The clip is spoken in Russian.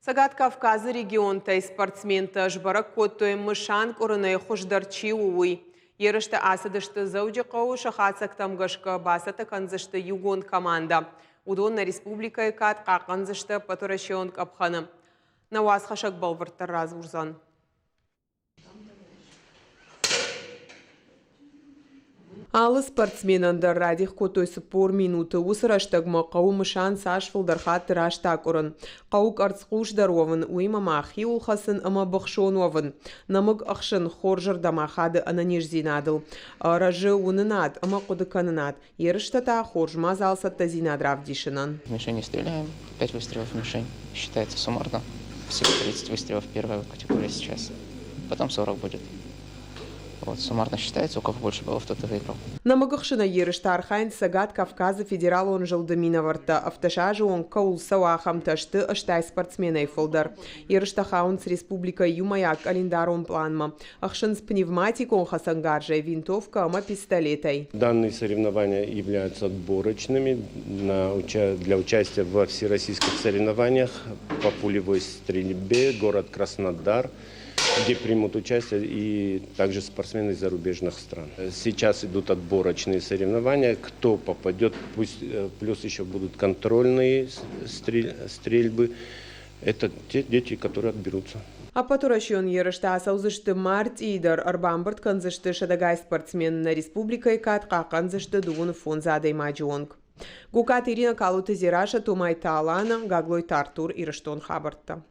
Сагат Кавказа регионта спортсмента жбарак коттой мышанк урыны хуждарчи уй. Ерышты асадышты зауджи қау шахацак тамгашка басата канзышты югон команда. Удонна республика кат қақанзышты патурашион капханы. Науаз хашак балвырттар раз урзан. Алы спортсменандар радих котой спор минуты усыраштагма қау мышан сашфылдар хат раштак урын. Қаук арцқуш даровын уйма махи улхасын ама бахшоновын. Намык ахшын хоржыр дамахады ананеш зинадыл. Ражы унынат, ама кудыканынат. Ерыштата хоржма залсатта зинадрав дишинан. В мишень не стреляем, 5 выстрелов в мишень. Считается суммарно. Всего 30 выстрелов первая категория сейчас. Потом 40 будет. Вот, суммарно считается, у кого больше баллов, тот и выиграл. Намагахшина ерышта архайн Сагат Кавказа федерал он жыл доминоварта. Автошажу он каул сауахам ташты аштай спортсменай фолдар. Ерышта хаунс республика Юмаяк календар он планма. Ахшин с пневматиком хасангаржей винтовка ама пистолетой. Данные соревнования являются отборочными для участия во всероссийских соревнованиях по пулевой стрельбе город Краснодар, где примут участие и также спортсмены из зарубежных стран. Сейчас идут отборочные соревнования. Кто попадет, пусть плюс еще будут контрольные стрельбы. Это те дети, которые отберутся. А патурашион ерышта асаузышты март идер арбамбарт канзышты шадагай спортсмен на республика и катка канзышты дугун фон задай маджионг. Гукат Ирина Калута Зираша Тумай Таалана Гаглой Тартур и Раштон Хабарта.